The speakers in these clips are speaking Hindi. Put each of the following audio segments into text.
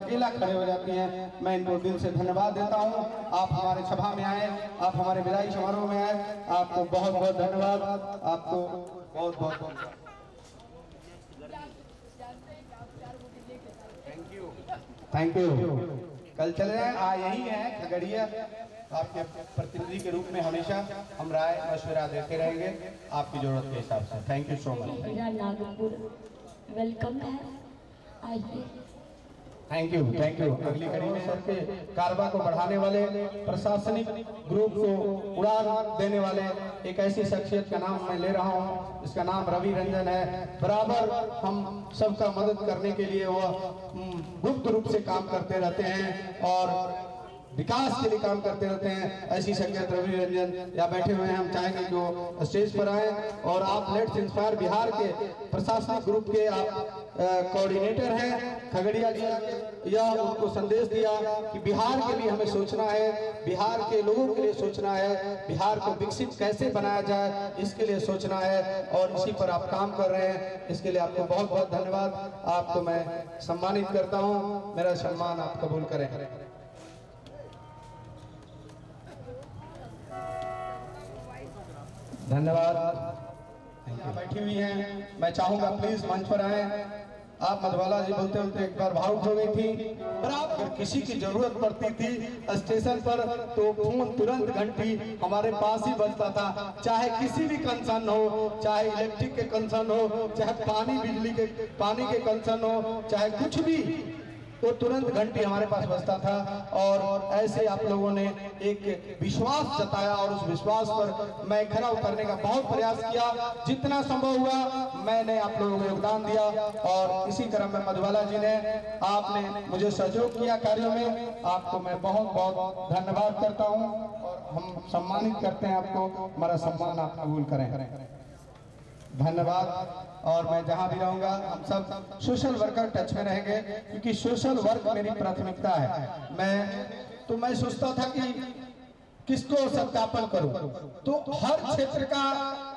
अकेला खड़े हो जाती हैं। मैं इनको दिल से धन्यवाद देता हूँ। आप हमारे सभा में आए, आप हमारे विदाई समारोह में आए, आपको बहुत बहुत धन्यवाद। आपको बहुत बहुत थैंक यू। कल चले जाए यही है खगड़िया, आपके प्रतिनिधि के रूप में हमेशा हम राय मशवरा देते रहेंगे आपकी जरूरत के हिसाब से। Thank you so much. Nagpur welcome है, आइए। Thank you thank you. अगली कड़ी में सबके कारवा को बढ़ाने वाले, प्रशासनिक ग्रुप को उड़ान देने वाले एक ऐसी शख्सियत का नाम मैं ले रहा हूँ, इसका नाम रवि रंजन है। बराबर हम सबका मदद करने के लिए वह गुप्त रूप से काम करते रहते हैं और विकास के लिए काम करते रहते हैं। ऐसी शख्सियत रवि रंजन यहाँ बैठे हुए हैं। हम चाहेंगे कि वो स्टेज पर आए और आप लेट्स इंस्पायर बिहार के प्रशासनिक ग्रुप के आप कोऑर्डिनेटर हैं खगड़िया जिला के। यह उनको संदेश दिया कि बिहार के लिए हमें सोचना है, बिहार के लोगों के लिए सोचना है, बिहार को विकसित कैसे बनाया जाए इसके लिए सोचना है और इसी पर आप काम कर रहे हैं। इसके लिए आपको बहुत बहुत धन्यवाद। आपको मैं सम्मानित करता हूँ, मेरा सम्मान आप कबूल करें। धन्यवाद। बैठी हुई हैं, मैं चाहूंगा प्लीज मंच पर आए। आप मधवाला जी बोलते बोलते एक बार भावुक हो गई थी। अगर किसी की जरूरत पड़ती थी स्टेशन पर तो फोन तुरंत घंटी हमारे पास ही बजता था, चाहे किसी भी कंसर्न हो, चाहे इलेक्ट्रिक के कंसर्न हो, चाहे पानी के कंसर्न हो, चाहे कुछ भी, तो तुरंत घंटी हमारे पास बजता था। और ऐसे आप लोगों ने एक विश्वास जताया और उस विश्वास पर मैं खरा उतरने का बहुत प्रयास किया। जितना संभव हुआ मैंने आप लोगों को योगदान दिया और इसी क्रम में मधुबाला जी ने, आपने मुझे सहयोग किया कार्यों में। आपको मैं बहुत बहुत धन्यवाद करता हूँ और हम सम्मानित करते हैं आपको। हमारा सम्मान आप कबूल करें। धन्यवाद। और मैं जहां भी रहूंगा हम सब सोशल वर्कर टच में रहेंगे क्योंकि सोशल वर्क मेरी प्राथमिकता है। मैं सोचता था कि किसको सत्यापन करूं, तो हर क्षेत्र का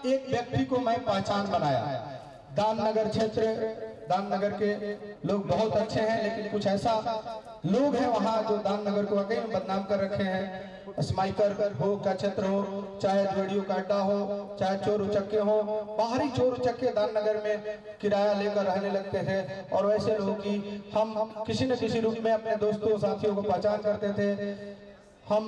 एक व्यक्ति को मैं पहचान बनाया। दाननगर क्षेत्र, दाननगर के लोग बहुत अच्छे हैं, लेकिन कुछ ऐसा लोग हैं वहाँ जो दाननगर को अकेले बदनाम कर रखे हैं। स्माइकर हो का क्षेत्र हो, चाहे रेडियो का अड्डा हो, चाहे चोर उचक्के हो, बाहरी चोर उचक्के दाननगर में किराया लेकर रहने लगते थे और वैसे लोगों की हम किसी न किसी रूप में अपने दोस्तों साथियों को पहचान करते थे। हम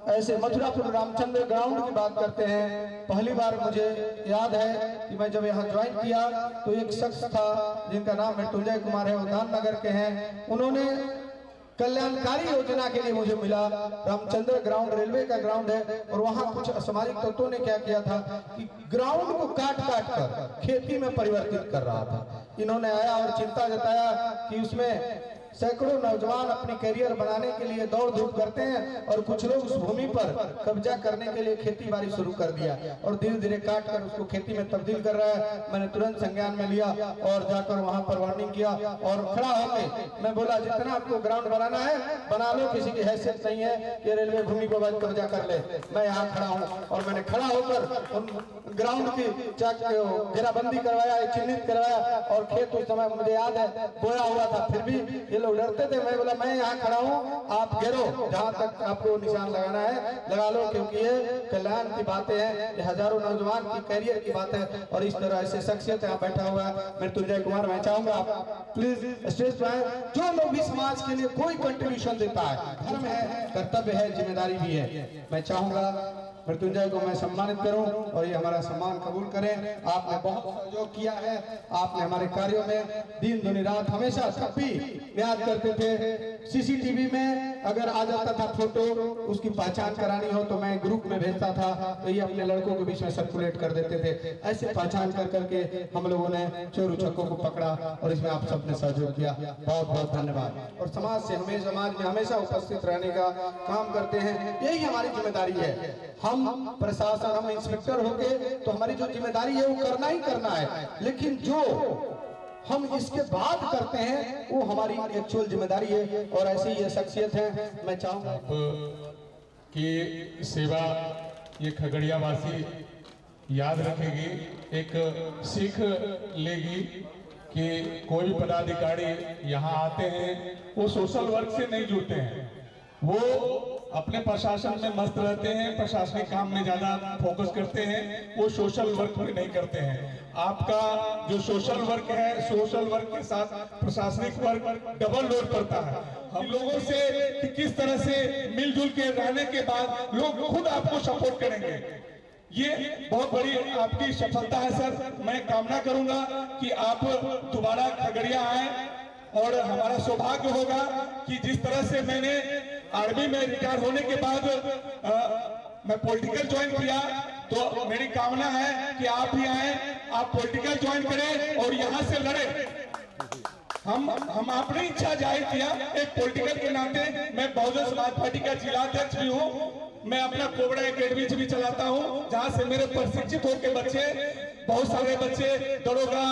ऐसे मथुरापुर रामचंद्र ग्राउंड की बात करते हैं। पहली बार मुझे याद है कि मैं जब यहाँ ज्वाइन किया तो एक शख्स था जिनका नाम मृत्युंजय कुमार है, वो दाननगर के हैं। उन्होंने कल्याणकारी योजना के लिए मुझे मिला। रामचंद्र ग्राउंड रेलवे का ग्राउंड है और वहाँ कुछ असामाजिक तत्वों ने क्या किया था कि ग्राउंड को काट काट कर खेती में परिवर्तित कर रहा था। इन्होंने आया और चिंता जताया कि उसमें सैकड़ों नौजवान अपनी करियर बनाने के लिए दौड़ धूप करते हैं और कुछ लोग उस भूमि पर कब्जा करने के लिए खेती बाड़ी शुरू कर दिया और धीरे धीरे काट कर उसको खेती में तब्दील कर रहा है। मैंने तुरंत संज्ञान में लिया और जाकर वहां पर वार्निंग किया और खड़ा होकर मैं बोला, जितना आपको ग्राउंड बनाना है बना लो, किसी की हैसियत नहीं है कि रेलवे भूमि को कब्जा कर ले। मैं यहाँ खड़ा हूँ और मैंने खड़ा होकर उन ग्राउंड की घेराबंदी करवाया, चिन्हित करवाया और खेत उस समय मुझे याद है बोया हुआ था, फिर भी ये लोग डरते थे। मैं बोला मैं यहाँ खड़ा हूँ, आप घेरो, जहाँ तक आपको निशान लगाना है लगा लो, क्योंकि ये कल्याण की बातें हैं, ये हजारों नौजवान की करियर की बात है। और इस तरह ऐसे शख्सियत यहाँ बैठा हुआ है मृत्युंजय कुमार। मैं चाहूंगा आप प्लीज स्टेज पर आए। जो लोग भी समाज के लिए कोई कंट्रीब्यूशन देता है, धर्म है, कर्तव्य है, जिम्मेदारी भी है, मैं चाहूंगा मृत्युंजय को मैं सम्मानित करूं और ये हमारा सम्मान कबूल करें। आपने बहुत सहयोग किया है, आपने हमारे कार्यों में दिन दुनी रात हमेशा सब भी याद करते थे। सीसीटीवी में अगर आ जाता था फोटो, उसकी पहचान करानी हो तो मैं ग्रुप में भेजता था, तो ये अपने लड़कों के बीच में सर्कुलेट कर देते थे। ऐसे पहचान कर करके हम लोगों ने चोर उचक्कों को पकड़ा और इसमें आप सबने सहयोग किया, बहुत बहुत धन्यवाद। और समाज में हमेशा उपस्थित रहने का काम करते हैं, यही हमारी जिम्मेदारी है। हम प्रशासन, हम इंस्पेक्टर होके तो हमारी जो जिम्मेदारी है वो करना ही करना है, लेकिन जो हम इसके बाद करते हैं वो हमारी एक्चुअल जिम्मेदारी है। और ऐसी ये शख्सियत है, मैं चाहूंगा कि सेवा ये खगड़िया वासी याद रखेगी, एक सीख लेगी कि कोई भी पदाधिकारी यहाँ आते हैं वो सोशल वर्क से नहीं जुड़ते हैं, वो अपने प्रशासन में मस्त रहते हैं, प्रशासनिक काम में ज्यादा फोकस करते हैं, वो सोशल वर्क में नहीं करते हैं। आपका जो सोशल वर्क है, सोशल वर्क के साथ प्रशासनिक वर्क डबल लोड पड़ता है। हम लोगों से कि किस तरह से मिलजुल के रहने के बाद लोग खुद आपको सपोर्ट करेंगे, ये बहुत बड़ी आपकी सफलता है सर। मैं कामना करूंगा कि आप दोबारा खगड़िया आए और हमारा सौभाग्य होगा कि जिस तरह से मैंने आर्मी में रिटायर होने के बाद मैं पॉलिटिकल ज्वाइन किया, तो मेरी कामना है कि आप भी आए, आप पॉलिटिकल ज्वाइन करें और यहाँ से लड़े। हम अपनी इच्छा जाहिर किया एक पॉलिटिकल के नाते। मैं बहुजन समाज पार्टी का जिला अध्यक्ष भी हूँ, मैं अपना कोबरा एकेडमी भी चलाता हूँ, जहाँ से मेरे प्रशिक्षित होकर बच्चे, बहुत सारे बच्चे दरोगा,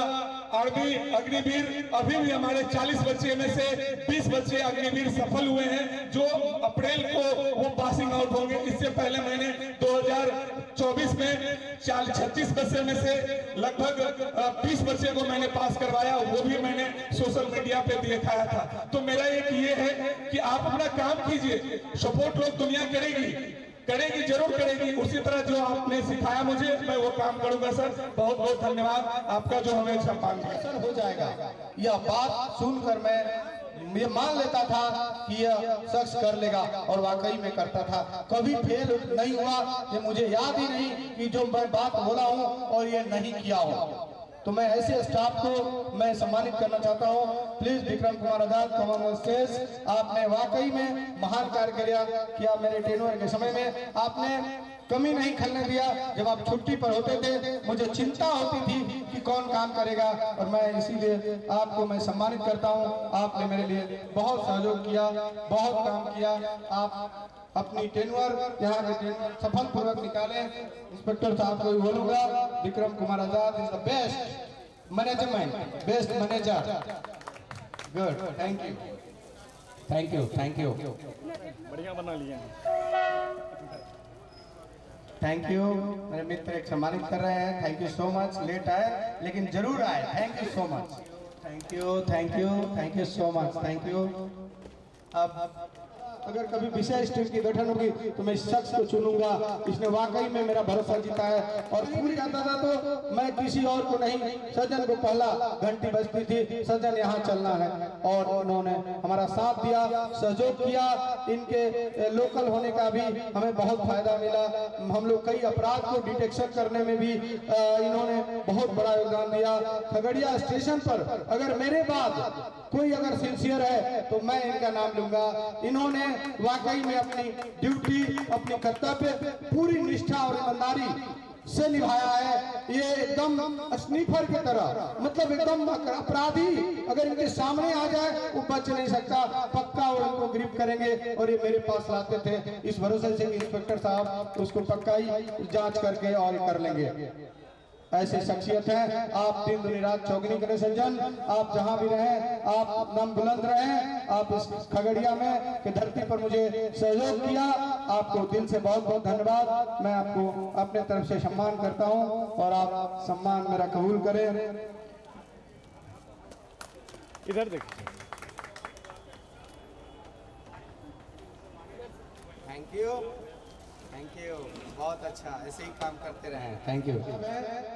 आर्मी, अग्निवीर, अभी भी हमारे 40 बच्चे में से 20 बच्चे अग्निवीर सफल हुए हैं, जो अप्रैल को वो पासिंग आउट होंगे। इससे पहले मैंने 2024 में 36 बच्चे में से लगभग 20 बच्चे को मैंने पास करवाया, वो भी मैंने सोशल मीडिया पे दिखाया था। तो मेरा एक ये है कि आप अपना काम कीजिए, सपोर्ट लोग दुनिया करेगी, जरूर करेगी। उसी तरह जो आपने सिखाया मुझे, मैं वो काम करूंगा सर। बहुत बहुत धन्यवाद आपका जो हमें सम्मान दिया। सर हो जाएगा, यह बात सुनकर मैं ये मान लेता था कि यह शख्स कर लेगा और वाकई में करता था, कभी फेल नहीं हुआ। ये मुझे याद ही नहीं कि जो मैं बात बोला हूँ और ये नहीं किया हूँ। तो मैं ऐसे स्टाफ को मैं सम्मानित करना चाहता हूँ। Please Vikram Kumar Azad, come on stage. आपने वाकई में महान कार्य किया मेरे टेन्योर के समय में। आपने कमी नहीं खलने दिया। जब आप छुट्टी पर होते थे मुझे चिंता होती थी कि कौन काम करेगा, और मैं इसीलिए आपको मैं सम्मानित करता हूँ। आपने मेरे लिए बहुत सहयोग किया, बहुत काम किया। आप अपनी टेन्योर यहाँ के टेन्योर सफल पूर्वक निकाले। इंस्पेक्टर साहब को भी बोलूंगा, Vikram Kumar Azad is the best management, best manager. Good, thank you, thank you, thank you, बढ़िया बना लिया। Thank you. मेरे मित्र एक सम्मानित कर रहे हैं, thank you so much. Late आए लेकिन जरूर आए, thank you so much, thank you, thank you, thank you so much, thank you. अब अगर कभी विषय स्ट्रीम की गठन होगी तो मैं इस शख्स को चुनूंगा, इसने वाकई में मेरा भरोसा जीता है। और पूरी जाता था तो मैं किसी और को नहीं, सज्जन को पहला घंटी बजती थी, सज्जन यहाँ चलना है, और उन्होंने हमारा साथ दिया, सहयोग किया। इनके लोकल होने का भी हमें बहुत फायदा मिला। हम लोग कई अपराध को डिटेक्शन करने में भी इन्होंने बहुत बड़ा योगदान दिया। खगड़िया स्टेशन पर अगर मेरे बाद कोई अगर सिंसियर है तो मैं इनका नाम लूंगा। इन्होंने वाकई में अपनी ड्यूटी, अपनी कर्तव्य पूरी निष्ठा और ईमानदारी से निभाया है। ये एकदम स्नीफर की तरह, मतलब एकदम अपराधी अगर इनके सामने आ जाए वो बच नहीं सकता, पक्का वो इनको ग्रिप करेंगे। और ये मेरे पास लाते थे इस भरोसे से कि इंस्पेक्टर साहब उसको पक्का ही जांच करके और कर लेंगे। ऐसी शख्सियत है। आप दिन दुनी रात चौगनी करें सज्जन, आप जहां भी रहें आप नाम बुलंद रहें। आप इस खगड़िया में की धरती पर मुझे सहयोग किया, आपको दिल से बहुत बहुत धन्यवाद। मैं आपको अपने तरफ से सम्मान करता हूं और आप सम्मान मेरा कबूल करें। इधर देखिए। थैंक यू, थैंक यू, बहुत अच्छा, ऐसे ही काम करते रहें। Thank you.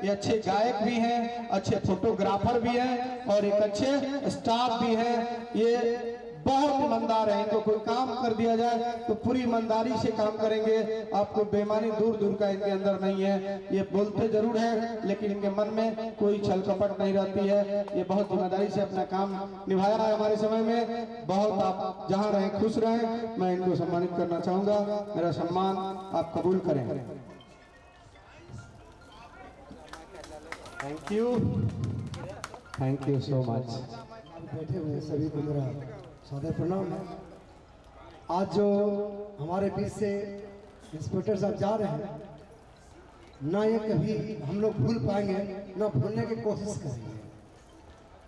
ये अच्छे गायक भी हैं, अच्छे फोटोग्राफर भी हैं और एक अच्छे स्टाफ भी हैं। ये बहुत ईमानदार है, इनको कोई काम कर दिया जाए तो पूरी ईमानदारी से काम करेंगे। आपको बेईमानी दूर दूर का इनके अंदर नहीं है। ये बोलते जरूर है लेकिन इनके मन में कोई छल कपट नहीं रहती है। ये बहुत ईमानदारी से अपना काम निभाया है हमारे समय में। बहुत आप जहाँ रहे खुश रहें। मैं इनको सम्मानित करना चाहूंगा, मेरा सम्मान आप कबूल करें। Thank you, thank you so much. बैठे हुए सभी को मेरा सादर प्रणाम है। आज जो हमारे बीच से इंस्पेक्टर साहब जा रहे हैं, ना ये कभी हम लोग भूल पाएंगे, ना भूलने की कोशिश करेंगे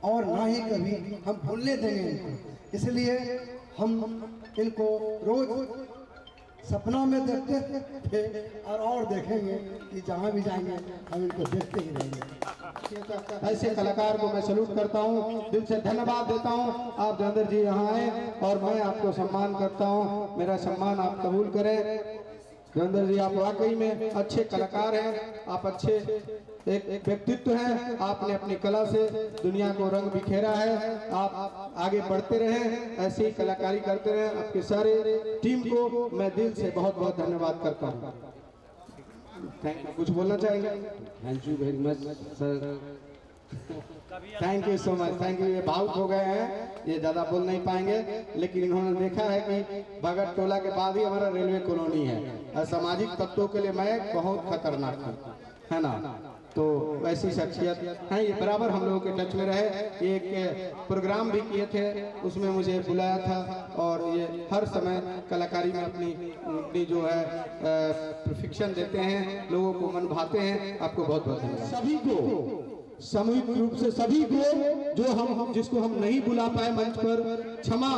और ना ही कभी हम भूलने देंगे इनको। इसलिए हम इनको रोज सपना में देखते थे और देखेंगे कि जहाँ भी जाएंगे हम इनको देखते ही रहेंगे। ऐसे कलाकार को मैं सैल्यूट करता हूँ, दिल से धन्यवाद देता हूँ। आप देवेंद्र जी यहाँ आए और मैं आपको सम्मान करता हूँ, मेरा सम्मान आप कबूल करें। देवेंद्र जी आप वाकई में अच्छे कलाकार हैं, आप अच्छे एक व्यक्तित्व हैं, आपने अपनी कला से दुनिया को रंग बिखेरा है। आप आगे बढ़ते रहें, ऐसे ही कलाकारी करते रहें। आपके सारे टीम को मैं दिल से बहुत बहुत धन्यवाद करता हूँ। Thank you. कुछ बोलना चाहेंगे? Thank you very much sir, thank you so much, thank you. ये भावुक हो गए हैं, ये ज़्यादा बोल नहीं पाएंगे, लेकिन इन्होंने देखा है कि भगत टोला के बाद ही हमारा रेलवे कॉलोनी है, असामाजिक तत्वों के लिए मैं बहुत खतरनाक हूँ, है ना। तो वैसी शख्सियत हैं, ये बराबर हम लोगों के टच में रहे। एक प्रोग्राम भी किए थे, उसमें मुझे बुलाया था और ये हर समय कलाकारी में अपनी जो है परफेक्शन देते हैं, लोगों को मन भाते हैं। आपको बहुत बहुत धन्यवाद। सभी को सामूहिक रूप से सभी को जो हम जिसको हम नहीं बुला पाए मंच पर, क्षमा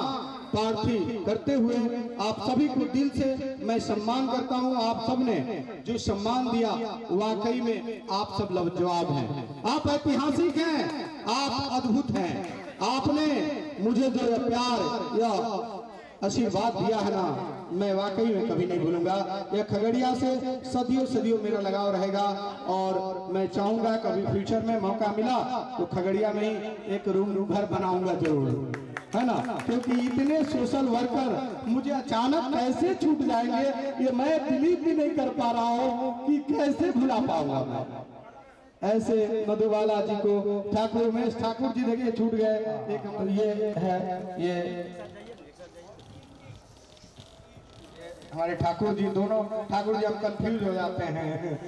प्रार्थी करते हुए आप सभी को दिल से मैं सम्मान करता हूं। आप सबने जो सम्मान दिया वाकई में आप सब लाजवाब हैं, आप ऐतिहासिक हैं, आप अद्भुत हैं। आपने मुझे जो प्यार या आशीर्वाद दिया है ना, मैं वाकई में कभी नहीं भूलूंगा। यह खगड़िया से सदियों सदियों मेरा लगाव रहेगा और मैं चाहूंगा कभी फ्यूचर में मौका मिला तो खगड़िया में ही एक रूम घर बनाऊंगा जरूर, है ना। क्योंकि इतने सोशल वर्कर मुझे अचानक कैसे छूट जाएंगे, ये मैं बिलीव भी नहीं कर पा रहा हूँ कि कैसे भुला पाऊंगा मैं। ऐसे मधुबाला जी को, ठाकुर उमेश ठाकुर जी देखिए छूट गए। एक ये है, ये हमारे ठाकुर जी, दोनों ठाकुर जी हम कंफ्यूज हो जाते हैं।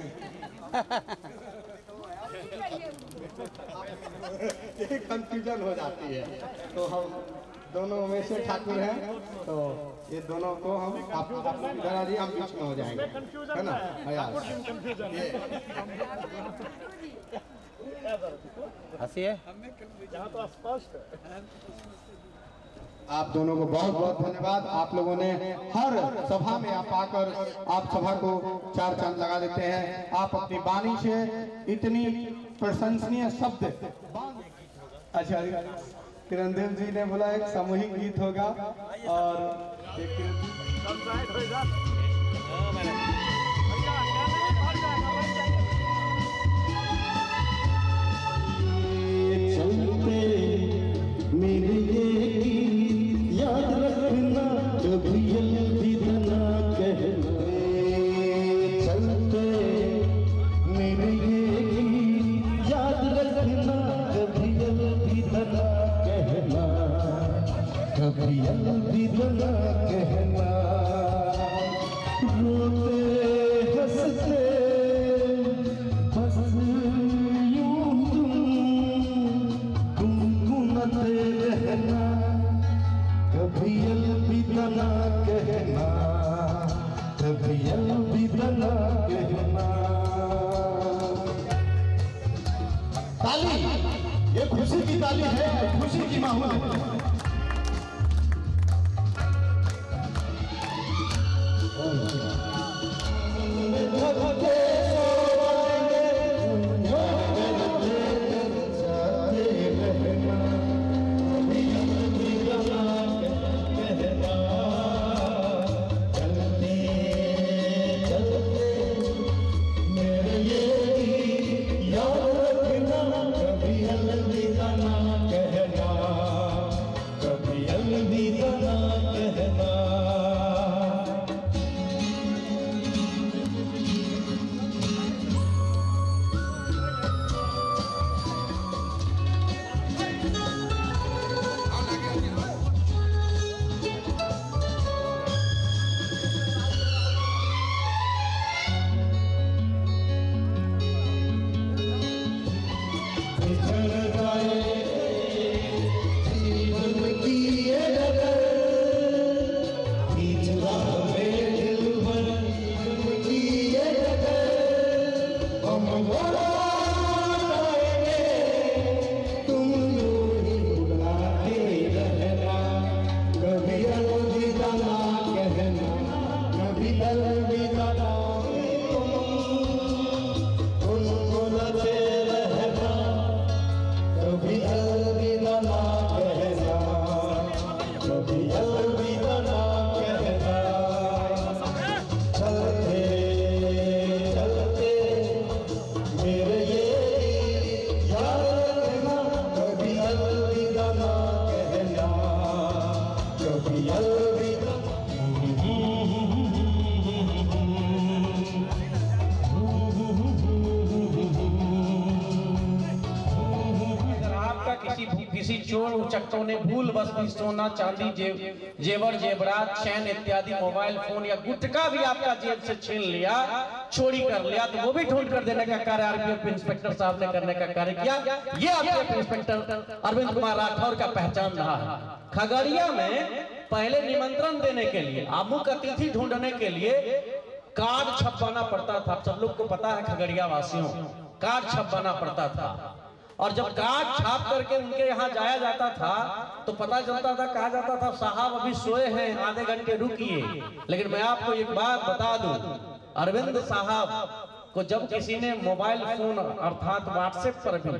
कंफ्यूजन हो जाती है, तो हम दोनों में से ठाकुर हैं, तो ये दोनों को हम आप इधर आ जाइए, हम बीच में हो जाएंगे, है ना। हंसी है यहाँ तो स्पष्ट है। आप दोनों को बहुत बहुत धन्यवाद। आप लोगों ने हर सभा में आप आकर आप सभा को चार चांद लगा देते हैं। आप अपनी वाणी से इतनी प्रशंसनीय शब्द। अच्छा, किरण देव जी ने बोला एक सामूहिक गीत होगा और कभी अलविदा ना कहना, चलते मेरे ये याद रखना, कभी अलविदा ना कहना, कभी अलविदा ना कहना। रोते हंसते बस यूं तुम गुनगुनाते रहना, कभी अलविदा ना कहना, कभी अलविदा ना कहना। ताली, ये खुशी की ताली है, खुशी की माहौल है। किसी चोर उचक्कों ने भूल बस भी सोना चांदी जेवर जेवरात चैन इत्यादि मोबाइल फोन या गुटखा भी आपका जेब से छीन लिया, चोरी कर लिया, तो वो भी ढूंढ कर देने का कार्य आरपीएफ इंस्पेक्टर साहब ने करने का कार्य किया। ये आरपीएफ इंस्पेक्टर अरविंद कुमार राठौर का पहचान रहा है। खगड़िया में पहले निमंत्रण देने के लिए, आमुख अतिथि ढूंढने के लिए कार्ड छपवाना पड़ता था। सब लोग को पता है, खगड़िया वासियों, कार्ड छपवाना पड़ता था। और जब कार्ड छाप करके उनके यहाँ जाया जाता था तो पता चलता था, कहा जाता था साहब अभी सोए हैं, आधे घंटे रुकिए। लेकिन मैं आपको एक बात बता दूं, अरविंद साहब को जब किसी ने मोबाइल फोन अर्थात व्हाट्सएप पर भी,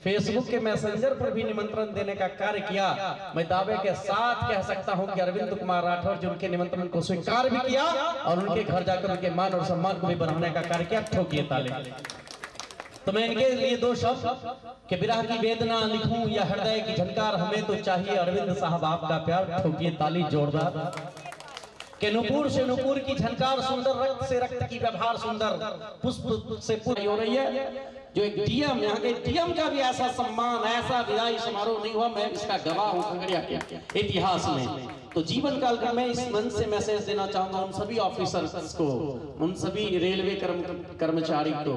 फेसबुक के मैसेंजर पर भी निमंत्रण देने का कार्य किया, मैं दावे के साथ कह सकता हूं कि अरविंद कुमार राठौर जी उनके निमंत्रण को स्वीकार भी किया और उनके घर जाकर उनके मान और सम्मान को भी बढ़ाने का कार्य किया। ठोकिए ताली। तो मैं इनके लिए दो शब्द कि विरह की वेदना लिखूं या हृदय की झनकार, हमें तो चाहिए अरविंद साहब आपका प्यार। ठोकिए ताली जोरदार। कि नुपुर से नुपुर की झनकार सुंदर, रक्त से रक्त की व्यवहार सुंदर, पुष्प से पूरी हो रही है। जो एक डीएम, यहाँ के डीएम का भी ऐसा सम्मान, ऐसा विदाई समारोह नहीं हुआ, मैं इसका गवाह हूँ खगड़िया के इतिहास में। तो जीवन काल का मैं इस मंच से मैसेज देना चाहूंगा उन सभी ऑफिसर्स को, उन सभी रेलवे कर्मचारी को,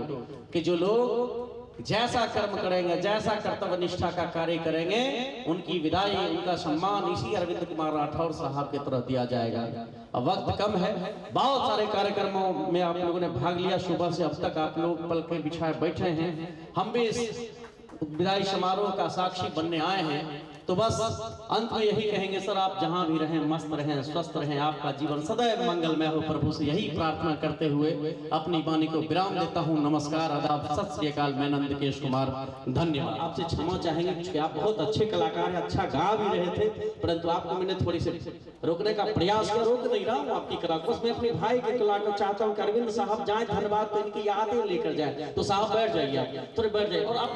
कि जो लोग जैसा कर्म करेंगे, जैसा कर्तव्य निष्ठा का कार्य करेंगे, उनकी विदाई, उनका सम्मान इसी अरविंद कुमार राठौर साहब की तरह दिया जाएगा। अब वक्त कम है, बहुत सारे कार्यक्रमों में आप लोगों ने भाग लिया, सुबह से अब तक आप लोग पल के बिछाए बैठे हैं। हम भी इस विदाई समारोह का साक्षी बनने आए हैं। तो बस अंत में यही कहेंगे, सर आप जहां भी रहें मस्त रहें, स्वस्थ रहें, आपका जीवन सदैव मंगलमय हो, प्रभु से यही प्रार्थना करते हुए अपनी वाणी को विराम देता हूं। नमस्कार, आदाब, सत श्री अकाल। मैं नंदकेश कुमार, धन्यवाद। आपसे क्षमा चाहेंगे कि आप बहुत अच्छे कलाकार हैं, अच्छा गा भी रहे थे, परंतु आपको मैंने थोड़ी सी रोकने का प्रयास किया। रोक नहीं रहा हूँ आपकी कला को, मैं अपने भाई के कला को चाहता हूँ कि अरविंद साहब जाए धनबाद तो इनकी यादें लेकर जाए। तो साहब बैठ जाइए, आप थोड़े बैठ जाइए। और आप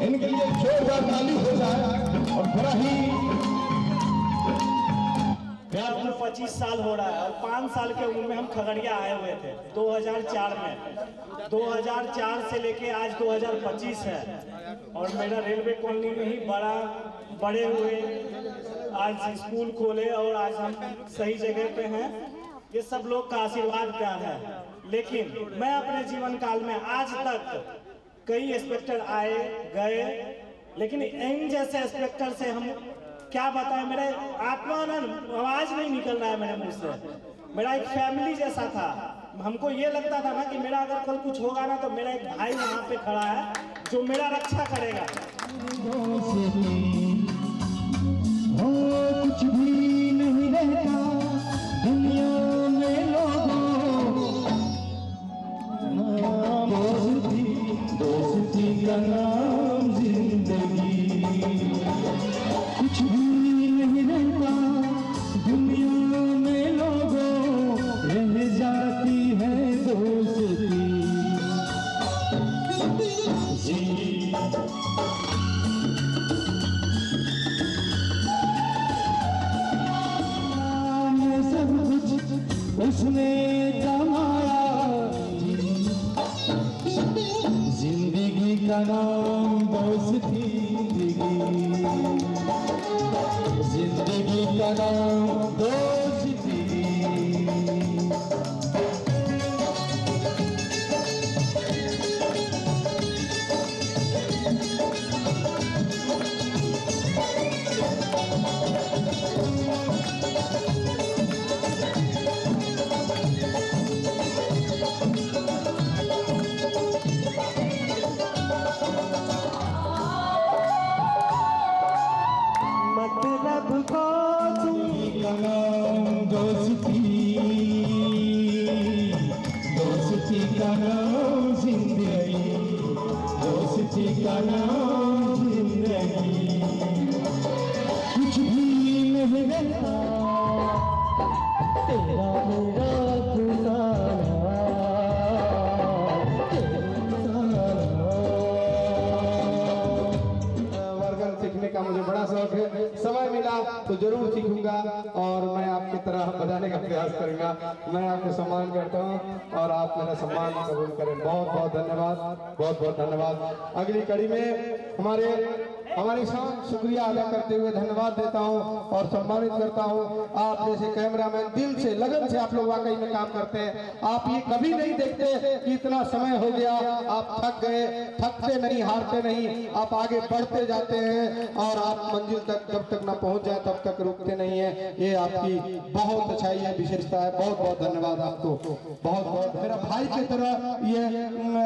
इनके लिए जोरदार ताली हो जाए और बड़ा ही मेरा उम्र 25 साल हो रहा है और 5 साल के उम्र में हम खगड़िया आए हुए थे 2004 में। 2004 से लेके आज 2025 है और मेरा रेलवे कॉलोनी में ही बड़े हुए, आज स्कूल खोले और आज हम सही जगह पे हैं। ये सब लोग का आशीर्वाद प्यार है। लेकिन मैं अपने जीवन काल में आज तक कई इंस्पेक्टर आए गए, लेकिन इन जैसे इंस्पेक्टर से हम क्या बताएं, मेरे आत्मा ना आवाज नहीं निकल रहा है मेरे मुंह से। मेरा एक फैमिली जैसा था। हमको ये लगता था ना कि मेरा अगर कल कुछ होगा ना तो मेरा एक भाई वहाँ पे खड़ा है जो मेरा रक्षा करेगा। कुछ भी नहीं रहता उसने जमाया जिंदगी का नाम दोस्ती, जिंदगी का नाम दोस्ती। मतलब को दोस्ती, दोस्ती का नाम जिंदगी, दोस्ती का नाम जिंदगी। कुछ भी नहीं रहता तेरा मेरा गुजारा, वर्गन सीखने का मुझे बड़ा शौक है। समय मिला तो जरूर सीखूंगा और मैं आपकी तरह बजाने का प्रयास करूंगा। मैं आपको सम्मान करता हूं और आप मेरा सम्मान कबूल करें। बहुत बहुत धन्यवाद, बहुत बहुत धन्यवाद। अगली कड़ी में हमारी शुक्रिया अदा करते हुए धन्यवाद देता हूं और सम्मानित करता हूं। आप जैसे कैमरामैन दिल से लगन से आप लोग वाकई में काम करते हैं। आप ये कभी नहीं देखते कि इतना समय हो गया आप थक गए, थकते नहीं, हारते नहीं, आप आगे बढ़ते जाते हैं और आप मंजिल तक जब तक ना पहुंच जाए तब तक रुकते नहीं है। ये आपकी बहुत अच्छाई है, विशेषता है। बहुत बहुत धन्यवाद आपको। बहुत बहुत मेरा भाई की तरह ये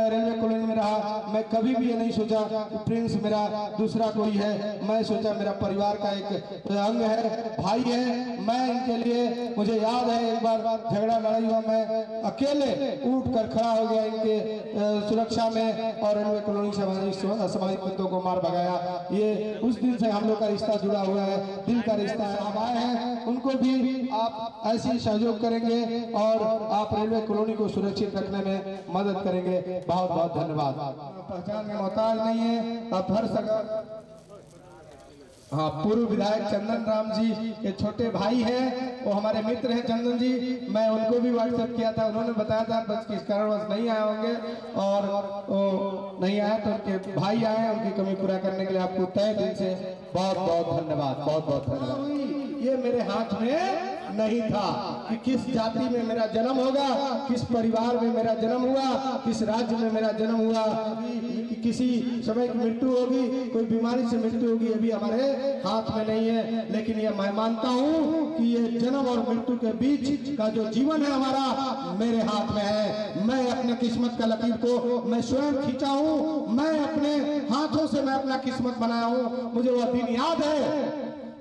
रेलवे कॉलोनी में रहा। मैं कभी भी ये नहीं सोचा कि प्रिंस मेरा दूसरा कोई है। मैं सोचा मेरा परिवार का एक अंग है, भाई है। मैं इनके लिए, मुझे याद है एक बार झगड़ा लड़ाई हुआ, मैं अकेले उठ कर खड़ा हो गया इनके सुरक्षा में और रेलवे कॉलोनी से असामाजिक तत्वों को मार भगाया। ये उस दिन से हम लोग का रिश्ता जुड़ा हुआ है, दिल का रिश्ता है। हम आए हैं, उनको भी आप ऐसे ही सहयोग करेंगे और आप रेलवे कॉलोनी को सुरक्षित रखने में मदद करेंगे। बहुत बहुत धन्यवाद। पहचान में मोहताज नहीं है, आप हर जगह। हाँ, पूर्व विधायक चंदन राम जी के छोटे भाई हैं, वो हमारे मित्र हैं चंदन जी। मैं उनको भी व्हाट्सएप किया था, उन्होंने बताया था बस किस कारणवश नहीं आए होंगे और वो नहीं आए तो उनके भाई आए, उनकी कमी पूरा करने के लिए आपको तहे दिल से बहुत बहुत धन्यवाद। बहुत बहुत धन्यवाद। ये मेरे हाथ में नहीं था कि किस जाति में मेरा जन्म होगा, किस परिवार में मेरा जन्म हुआ, किस राज्य में मेरा जन्म हुआ, कि किसी समय की मृत्यु होगी, कोई बीमारी से मृत्यु होगी, ये भी हमारे हाथ में नहीं है। लेकिन ये मैं मानता हूँ कि ये जन्म और मृत्यु के बीच का जो जीवन है हमारा मेरे हाथ में है। मैं अपने किस्मत का लकीर को मैं स्वयं खींचा हूँ, मैं अपने हाथों से मैं अपना किस्मत बनाया हूँ। मुझे वह दिन याद है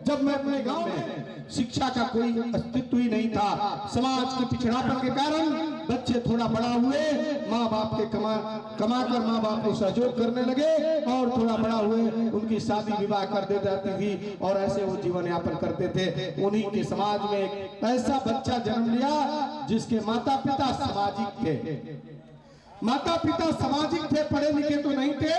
जब मैं अपने गांव में शिक्षा का कोई अस्तित्व ही नहीं था। समाज के पिछड़ापन के कारण बच्चे थोड़ा बड़ा हुए, माँ बाप के कमा कर माँ बाप को सहयोग करने लगे और थोड़ा बड़ा हुए, उनकी शादी विवाह कर दे जाती थी और ऐसे वो जीवन यापन करते थे। उन्हीं के समाज में एक ऐसा बच्चा जन्म लिया जिसके माता पिता सामाजिक थे। माता पिता सामाजिक थे, पढ़े लिखे तो नहीं थे,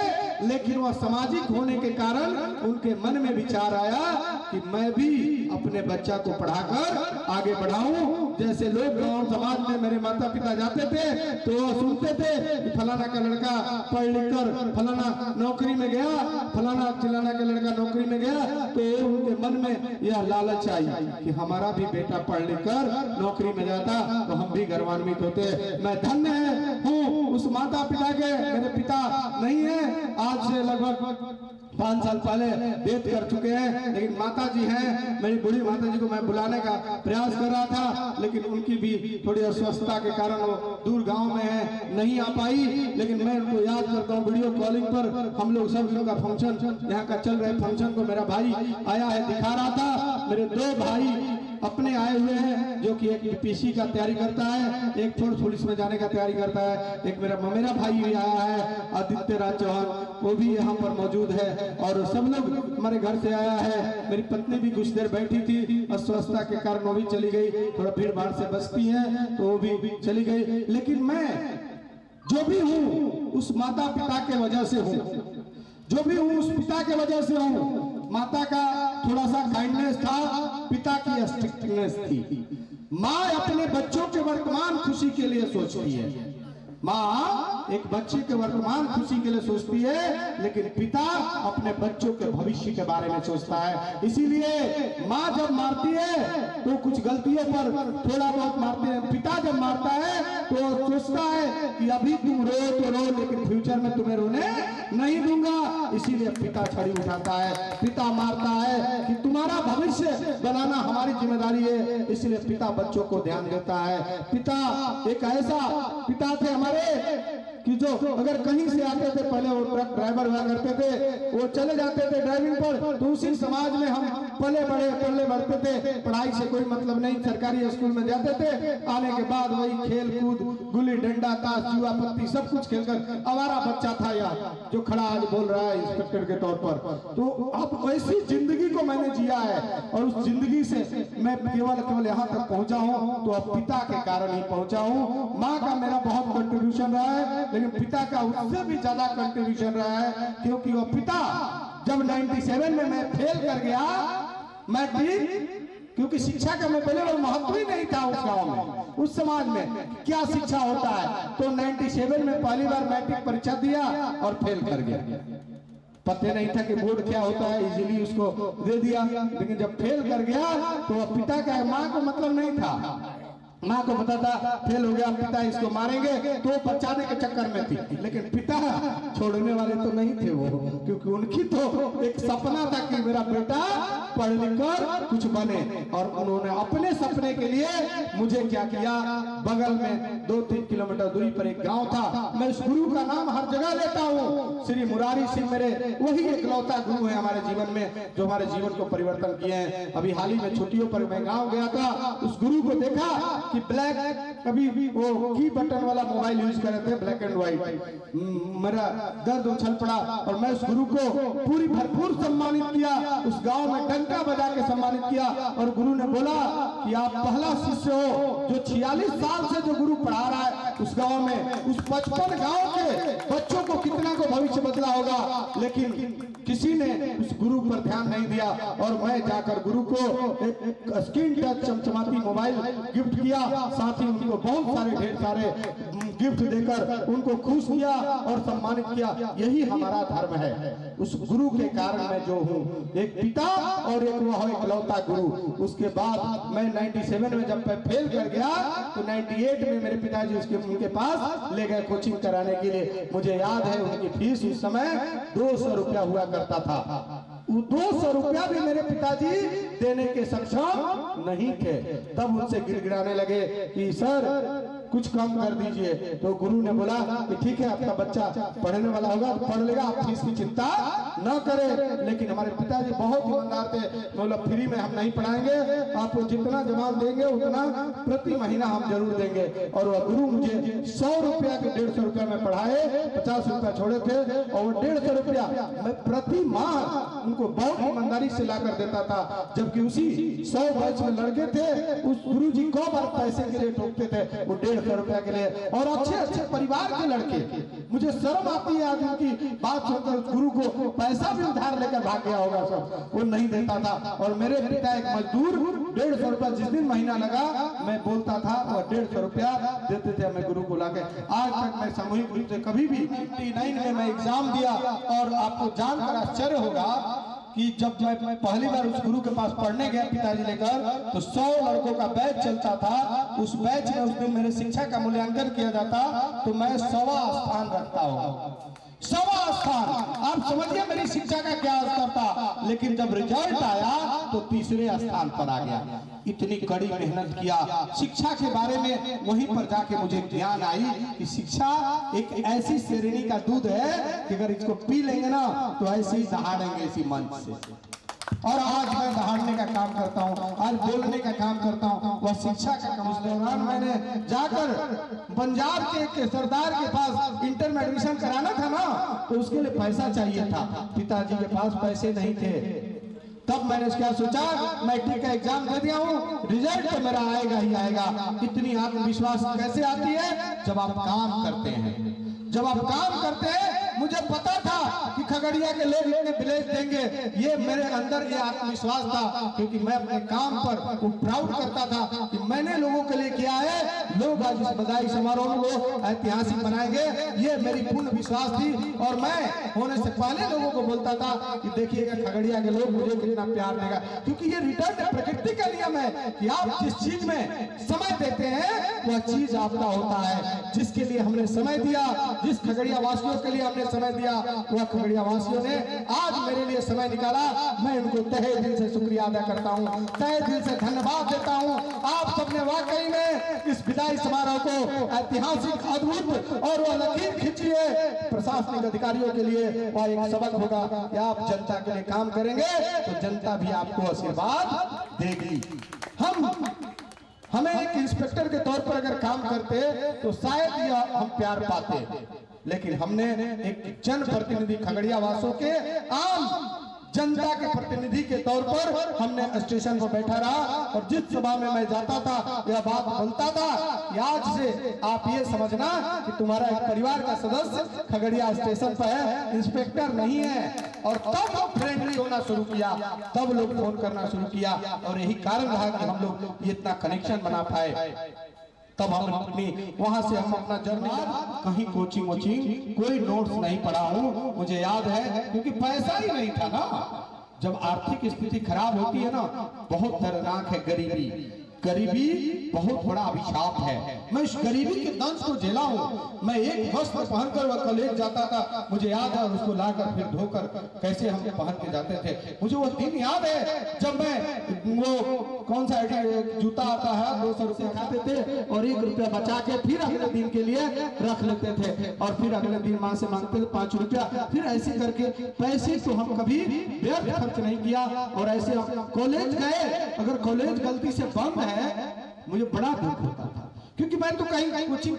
लेकिन वह सामाजिक होने के कारण उनके मन में विचार आया कि मैं भी अपने बच्चा को पढ़ाकर आगे बढ़ाऊं। जैसे लोग गांव समाज में मेरे माता पिता जाते थे तो वह सुनते थे कि फलाना का लड़का पढ़ लिख कर फलाना नौकरी में गया, फलाना चिलाना का लड़का नौकरी में गया, तो उनके मन में यह लालच आई कि हमारा भी बेटा पढ़ लिख कर नौकरी में जाता तो हम भी गर्वान्वित होते। मैं धन्य हूँ उस माता पिता के, मेरे पिता नहीं है, आज से लगभग 5 साल पहले डेथ कर चुके हैं, लेकिन माता जी हैं। मेरी बूढ़ी माता जी को मैं बुलाने का प्रयास कर रहा था, लेकिन उनकी भी थोड़ी अस्वस्थता के कारण वो दूर गांव में है, नहीं आ पाई। लेकिन मैं उनको याद करता हूँ वीडियो कॉलिंग पर। हम लोग सब लोग का फंक्शन, यहाँ का चल रहे फंक्शन को मेरा भाई आया है, दिखा रहा था। मेरे 2 भाई अपने आए हुए हैं, जो कि एक बीपीसी का तैयारी करता है, एक फोर्स पुलिस में जाने का तैयारी करता है। एक मेरा भाई भी आया है, आदित्य राज चौहान, वो भी यहाँ पर मौजूद है और सब लोग हमारे घर से आया है। मेरी पत्नी भी कुछ देर बैठी थी, अस्वस्थता के कारण वो भी चली गई, थोड़ा भीड़ भाड़ से बचती है तो वो भी चली गई। लेकिन मैं जो भी हूँ उस माता पिता के वजह से हूँ, जो भी हूँ उस पिता के वजह से हूँ। माता का थोड़ा सा काइंडनेस था, पिता की स्ट्रिक्टनेस थी। माँ अपने बच्चों के वर्तमान खुशी के लिए सोचती है। माँ एक बच्चे के वर्तमान खुशी के लिए सोचती है, लेकिन पिता अपने बच्चों के भविष्य के बारे में सोचता है। इसीलिए माँ जब मारती है तो कुछ गलतियों पर थोड़ा बहुत मारती है, पिता जब मारता है तो सोचता है कि अभी तुम रो तो रो, लेकिन फ्यूचर में तुम्हें रोने नहीं दूंगा। इसीलिए पिता छड़ी उठाता है, पिता मारता है कि तुम्हारा भविष्य बनाना हमारी जिम्मेदारी है। इसलिए पिता बच्चों को ध्यान देता है। पिता एक ऐसा पिता थे हमारे कि जो अगर कहीं से आते थे, पहले वो ट्रक ड्राइवर हुआ करते थे, वो चले जाते थे ड्राइविंग पर, तो उसी समाज में हम पले बढ़ते थे। पढ़ाई से कोई मतलब नहीं, सरकारी स्कूल में जाते थे, आने के बाद वही खेल कूद, गुल्ली डंडा, ताश, जुआ पत्ती सब कुछ खेलकर आवारा बच्चा था यार, जो खड़ा आज बोल रहा है इंस्पेक्टर के तौर पर। तो अब वैसी जिंदगी को मैंने जिया है, और उस जिंदगी से मैं केवल यहाँ तक पहुंचा हूँ तो अब पिता के कारण ही पहुंचा हूँ। माँ का मेरा बहुत कंट्रीब्यूशन रहा है, लेकिन पिता का उससे भी ज्यादा कंट्रीब्यूशन रहा है, क्योंकि वो पिता जब 97 में मैं फेल कर गया मैट्रिक, क्योंकि शिक्षा का मैं पहले वो महत्व ही नहीं था उस गांव में, उस समाज में क्या शिक्षा होता है। तो 97 में पहली बार मैट्रिक परीक्षा दिया और फेल कर गया। पता नहीं था कि बोर्ड क्या होता है, इजीली उसको दे दिया, लेकिन जब फेल कर गया तो पिता का, माँ को मतलब नहीं था। माँ को पता था फेल हो गया, पिता इसको मारेंगे, तो बचाने के चक्कर में थी, लेकिन पिता छोड़ने वाले तो नहीं थे वो, क्योंकि उनकी तो एक सपना था कि मेरा बेटा पढ़ लिख कर कुछ बने। और उन्होंने अपने सपने के लिए मुझे क्या किया, बगल में 2-3 किलोमीटर दूरी पर एक गांव था, मैं उस गुरु का नाम हर जगह लेता हूँ, श्री मुरारी सिंह मेरे वही एकलौता गुरु है हमारे जीवन में, जो हमारे जीवन को परिवर्तन किए हैं। अभी हाल ही में छुट्टियों पर मैं गाँव गया था, उस गुरु को देखा कि ब्लैक, कभी वो की बटन वाला मोबाइल यूज कर रहे थे, ब्लैक एंड व्हाइट। मेरा दर्द उछल पड़ा और मैं उस गुरु को पूरी भरपूर सम्मानित किया, उस गांव में डंका बजा के सम्मानित किया। और गुरु ने बोला कि आप पहला शिष्य हो जो 46 साल से जो गुरु पढ़ा रहा है उस गांव में। उस 55 गांव के बच्चों को कितना को भविष्य बदला होगा, लेकिन किसी ने उस गुरु पर ध्यान नहीं दिया। और मैं जाकर गुरु को एक स्क्रीन टच चमचमाती मोबाइल गिफ्ट किया, साथ ही उनको बहुत सारे ढेर सारे गिफ्ट देकर उनको खुश किया और सम्मानित किया। यही हमारा धर्म है। उस गुरु के कारण मैं जो हूँ, एक पिता और एक वो इकलौता गुरु। उसके बाद मैं 97 में जब मैं फेल कर गया तो 98 में मेरे पिताजी उनके पास ले गए कोचिंग कराने के लिए। मुझे याद है उनकी फीस उस समय 200 रुपया हुआ करता था। वो 200 रुपया भी मेरे पिताजी देने के सक्षम नहीं थे। तब उनसे गिड़गिड़ाने लगे कि सर कुछ कम कर दीजिए। तो गुरु ने बोला कि ठीक है, आपका बच्चा पढ़ने वाला होगा तो पढ़ लेगा, आप फीस की चिंता न करें। लेकिन हमारे पिताजी बहुत ईमानदार थे, बोला फ्री में हम नहीं पढ़ाएंगे, आप जितना जवाब देंगे उतना प्रति महीना हम जरूर देंगे। और वह गुरु मुझे 100 रुपया के 150 रुपया में पढ़ाए, 50 रुपया छोड़े थे, और वो 150 रुपया मैं प्रति माह उनको बहुत ईमानदारी से ला कर देता था। जबकि उसी 100 बैच में लड़के थे, उस गुरु जी को बार पैसे के लिए टोकते थे, वो 150 रुपया के लिए। और अच्छे अच्छे परिवार के लड़के, मुझे शर्म आती है आज उनकी बात सुनकर, उस गुरु को पैसा भी उधार लेकर भाग गया होगा सब, वो नहीं देता था। और मेरे पिता एक मजदूर 150 रुपया जिस दिन महीना लगा मैं बोलता था, और 150 रुपया देते थे मैं गुरु को लाके। आज तक मैं सामूहिक रूप से कभी भी 99 में मैं एग्जाम दिया, और आपको जानकर आश्चर्य होगा कि जब मैं पहली बार उस गुरु के पास पढ़ने गया पिताजी लेकर, तो 100 लड़कों का बैच चलता था। उस बैच में उस दिन मेरे शिक्षा का मूल्यांकन किया जाता, तो मैं 100वां स्थान रखता हूँ। 100वां स्थान, आप समझिए मेरी शिक्षा का क्या स्तर था। लेकिन जब रिजल्ट आया तो 3रे स्थान पर आ गया। इतनी कड़ी मेहनत किया शिक्षा के बारे में, वहीं पर जाके मुझे ज्ञान आई कि शिक्षा एक ऐसी श्रेणी का दूध है कि अगर इसको पी लेंगे ना तो ऐसे ही दहाड़ेंगे इसी मंच से। और आज मैं दहाड़ने का काम करता हूँ, आज बोलने का काम करता हूँ, वह शिक्षा का काम। उस दौरान मैंने जाकर पंजाब के सरदार के पास इंटर में एडमिशन कराना था ना, तो उसके लिए पैसा चाहिए था। पिताजी के पास पैसे नहीं थे। तब मैंने क्या सोचा, मैट्रिक का एग्जाम दे दिया हूँ, रिजल्ट तो मेरा आएगा ही आएगा। इतनी आत्मविश्वास कैसे आती है? जब आप काम करते हैं। जब आप काम करते हैं मुझे पता था कि खगड़िया के लोग इतने विलेज देंगे, ये मेरे अंदर ये आत्मविश्वास था, क्योंकि मैं अपने काम पर प्राउड करता था कि मैंने लोगों के लिए किया है। लोग आज इस बधाई समारोह को ऐतिहासिक बनाएंगे, ये मेरी पूर्ण विश्वास थी। और मैं होने से पहले लोगों को बोलता था कि देखिएगा खगड़िया के लोग मुझे कितना प्यार देगा, क्योंकि ये रिटर्न प्रकृति का नियम है कि आप जिस चीज में समय देते हैं वह चीज आपका होता है। जिसके लिए हमने समय दिया, जिस खगड़िया वासियों के लिए हमने समय दिया, वह खगड़िया वासियों ने आज मेरे लिए समय निकाला। मैं उनको तहे दिल से शुक्रिया अदा करता हूँ, तहे दिल से धन्यवाद देता हूँ। आप सबने वाकई में इस विदाई समारोह को ऐतिहासिक, अद्भुत और वह लकीर खींची है। प्रशासनिक अधिकारियों के लिए वह एक सबक होगा कि आप जनता के लिए काम करेंगे तो जनता भी आपको आशीर्वाद देगी। हमें एक इंस्पेक्टर के तौर पर अगर काम करते तो शायद यह हम प्यार पाते, लेकिन हमने एक जनप्रतिनिधि खगड़िया वासियों के आम जनता के प्रतिनिधि के तौर पर हमने स्टेशन पर बैठा रहा। और जिस सभा में मैं जाता था यह बात बनता था कि आज से आप ये समझना कि तुम्हारा एक परिवार का सदस्य खगड़िया स्टेशन पर है, इंस्पेक्टर नहीं है। और तब फ्रेंडली होना शुरू किया, तब लोग फोन करना शुरू किया, और यही कारण रहा कि हम लोग इतना कनेक्शन बना पाए। तब हम अपनी वहां से हम अपना जर्नी, कहीं कोचिंग कोई नोट्स नहीं पढ़ा हूँ, मुझे याद है, क्योंकि पैसा ही नहीं था ना। जब आर्थिक स्थिति खराब होती है ना, बहुत दर्दनाक है गरीबी। गरीबी बहुत बड़ा अभिशाप है। मैं इस गरीबी के दंश को झेला हूँ। मैं एक वस्त्र पहनकर वह कॉलेज जाता था, मुझे याद है, और उसको लाकर फिर धोकर कैसे हम पहन के जाते थे। मुझे वो दिन याद है जब मैं वो कौन सा जूता आता है 200 रुपया खाते थे और 1 रुपया बचा के फिर अगले दिन के लिए रख लेते थे, और फिर अगले दिन माँ से मांगते थे 5 रुपया। फिर ऐसे करके पैसे तो हम कभी व्यर्थ खर्च नहीं किया। और ऐसे कॉलेज गए, अगर कॉलेज गलती से बंद है मुझे बड़ा दुख होता था, क्योंकि मैं तो कहीं कोचिंग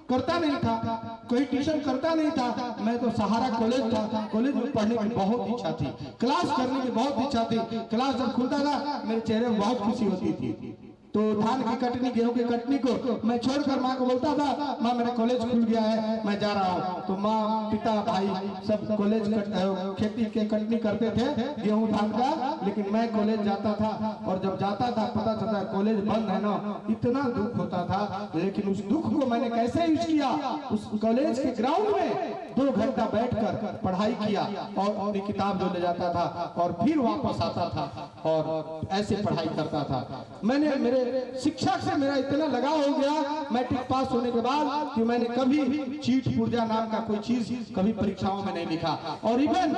करता नहीं था, कोई ट्यूशन करता नहीं था। मैं तो सहारा कॉलेज था, कॉलेज में पढ़ने की बहुत इच्छा थी, क्लास करने की बहुत इच्छा थी। क्लास जब खुलता था मेरे चेहरे में बहुत खुशी होती थी। तो धान की कटनी, गेहूं की कटनी को मैं छोड़कर माँ को बोलता था, माँ मेरा कॉलेज खुल गया है, मैं जा रहा हूँ। तो माँ, पिता, भाई सब कॉलेज खेती के कटनी करते थे गेहूं धान का, लेकिन मैं कॉलेज जाता था। और जब जाता था पता चलता कॉलेज बंद है ना, इतना दुख होता था। लेकिन उस दुख को मैंने कैसे यूज किया, उस कॉलेज के ग्राउंड में 2 घंटा बैठकर पढ़ाई किया और अपनी किताब जो ले जाता था और फिर वापस आता था और ऐसे पढ़ाई करता था। मैंने मेरे शिक्षा से मेरा इतना लगाव हो गया मैट्रिक पास होने के बाद कि मैंने कभी चीट पुर्जा नाम का कोई चीज कभी परीक्षाओं में नहीं लिखा। और इवन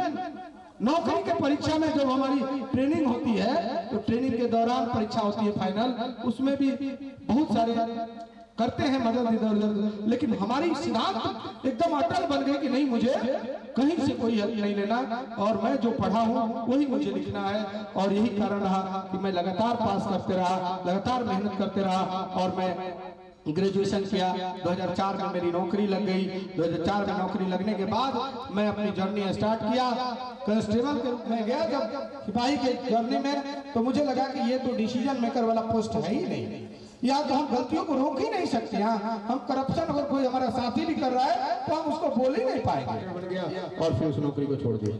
नौकरी के परीक्षा में जब हमारी ट्रेनिंग होती है तो ट्रेनिंग के दौरान परीक्षा होती है फाइनल, उसमें भी बहुत सारे करते हैं मदद इधर उधर, लेकिन हमारी सिद्धांत एकदम अटल बन गई कि नहीं, मुझे कहीं से कोई हेल्प नहीं लेना और मैं जो पढ़ा हूँ वही मुझे लिखना है। और यही कारण रहा कि मैं लगातार पास करते रहा, लगातार मेहनत करते रहा और मैं ग्रेजुएशन किया। 2004 में मेरी नौकरी लग गई। 2004 में नौकरी लगने के बाद मैं अपनी जर्नी स्टार्ट किया कांस्टेबल के रूप में गया। जब सिपाही के जर्नी में तो मुझे लगा कि ये तो डिसीजन मेकर वाला पोस्ट है ही नहीं, या तो हम गलतियों को रोक ही नहीं सकते। हम करप्शन अगर कोई हमारा साथी भी कर रहा है तो हम उसको बोल ही नहीं पाएंगे। और फिर उस नौकरी को छोड़ दिया।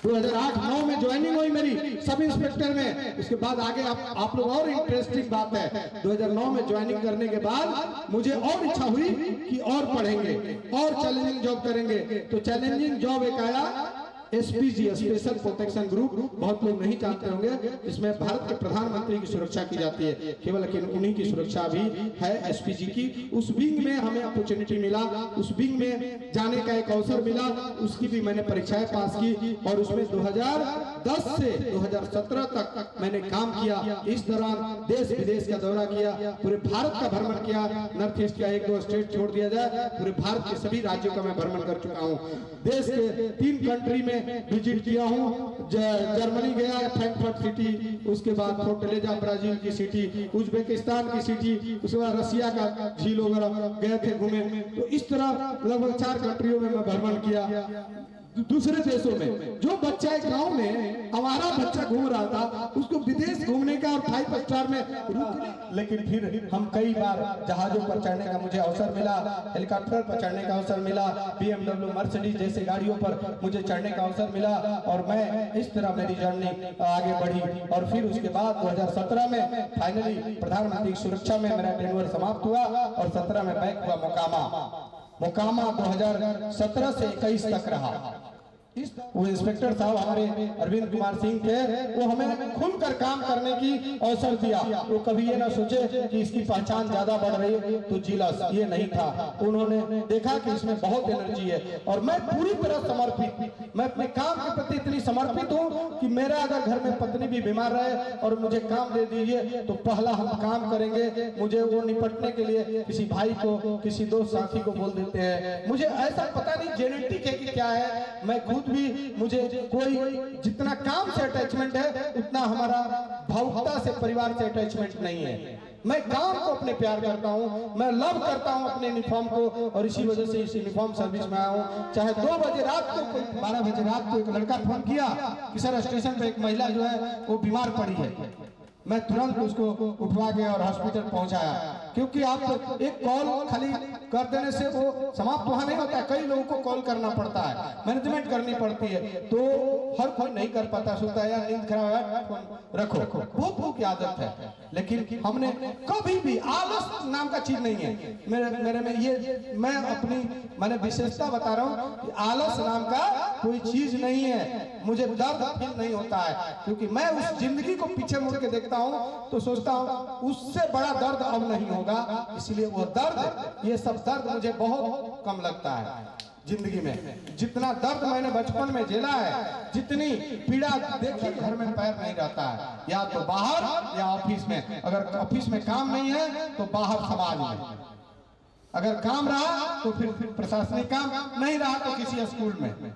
2008-9 में ज्वाइनिंग हुई मेरी सब इंस्पेक्टर में। उसके बाद आगे आप लोग, और इंटरेस्टिंग बात है, 2009 में ज्वाइनिंग करने के बाद मुझे और इच्छा हुई कि और पढ़ेंगे और चैलेंजिंग जॉब करेंगे। तो चैलेंजिंग जॉब एक आया, एसपीजी, स्पेशल प्रोटेक्शन ग्रुप, बहुत लोग नहीं जानते होंगे। इसमें भारत के प्रधानमंत्री की सुरक्षा की जाती है, केवल उन्हीं की सुरक्षा भी है एसपीजी की। उस विंग में हमें अपॉर्चुनिटी मिला, उस विंग में जाने का एक अवसर मिला, उसकी भी मैंने परीक्षाएं पास की और उसमें 2010 से 2017 तक मैंने काम किया। इस दौरान देश विदेश का दौरा किया, पूरे भारत का भ्रमण किया। नॉर्थ ईस्ट का 1-2 स्टेट छोड़ दिया जाए, पूरे भारत के सभी राज्यों का मैं भ्रमण कर चुका हूँ। देश के 3 कंट्री में विजिट किया हूँ। जर्मनी गया, फ्रैंकफर्ट सिटी, उसके बाद फोर्टलेजा ब्राजील की सिटी, उज्बेकिस्तान की सिटी, उसके बाद रसिया का झील वगैरह गए थे घूमे। तो इस तरह लगभग 4 कंट्रियों में मैं भ्रमण किया। दूसरे देशों में। जो बच्चा एक गांव में हमारा बच्चा घूम रहा था, उसको विदेश घूमने का और 5 स्टार में लेकिन फिर हम कई बार जहाजों पर चढ़ने का मुझे अवसर मिला, हेलीकॉप्टर पर चढ़ने का अवसर मिला, BMW मर्सिडीज जैसे गाड़ियों पर मुझे चढ़ने का अवसर मिला और मैं इस तरह मेरी जर्नी आगे बढ़ी। और फिर उसके बाद 2017 में फाइनली प्रधानमंत्री सुरक्षा में मेरा टेन्योर समाप्त हुआ और 17 में बैक हुआ मोकामा 2017 से 21 तक रहा। वो इंस्पेक्टर साहब हमारे अरविंद कुमार सिंह थे, वो हमें खुलकर काम करने की अवसर दिया। वो कभी ये ना सोचे कि इसकी पहचान ज्यादा बढ़ रही है तो जिलस, ये नहीं था। उन्होंने देखा कि इसमें बहुत एनर्जी है और मैं पूरी तरह समर्पित, मैं अपने काम के प्रति इतनी समर्पित हूँ कि मेरा अगर घर में पत्नी भी बीमार रहे और मुझे काम दे दीजिए तो पहला हम काम करेंगे। मुझे वो निपटने के लिए किसी भाई को, किसी दोस्त साथी को बोल देते हैं। मुझे ऐसा पता नहीं जेनेटिक है कि क्या है, मैं खुद भी, मुझे कोई जितना काम से अटैचमेंट है उतना हमारा भावुकता से, परिवार से अटैचमेंट नहीं है। मैं काम को अपने प्यार करता हूँ, मैं लव करता हूँ अपने यूनिफॉर्म को और इसी वजह से इस यूनिफॉर्म सर्विस में आया हूँ। चाहे 2 बजे रात को, 12 बजे रात को एक लड़का फोन किया कि सर स्टेशन पे एक महिला जो है वो बीमार पड़ी है, मैं तुरंत उसको उठवा के और हॉस्पिटल पहुंचाया। क्योंकि आप एक कॉल खाली कर देने से वो समाप्त वहां नहीं होता है, कई लोगों को कॉल करना पड़ता है, मैनेजमेंट करनी पड़ती है, तो हर कोई नहीं कर पाता, सोचता है यार नींद खराब है रखो, बहुत लोगों की आदत है। लेकिन हमने कभी भी, आलस नाम का चीज नहीं है मेरे में, ये मैंने विशेषता बता रहा हूँ कि आलस नाम का कोई चीज नहीं है। मुझे दर्द फील नहीं होता है क्योंकि मैं उस जिंदगी को पीछे मुड़ के देखता हूँ तो सोचता हूँ उससे बड़ा दर्द अब नहीं होगा, इसलिए वो दर्द, ये सब दर्द मुझे बहुत कम लगता है जिंदगी में। जितना दर्द मैंने बचपन में झेला है, जितनी पीड़ा देखी, घर में पैर नहीं रहता है, या तो बाहर या ऑफिस में। अगर ऑफिस में काम नहीं है तो बाहर समाज में, अगर काम रहा तो फिर प्रशासनिक काम, नहीं रहा तो किसी स्कूल में।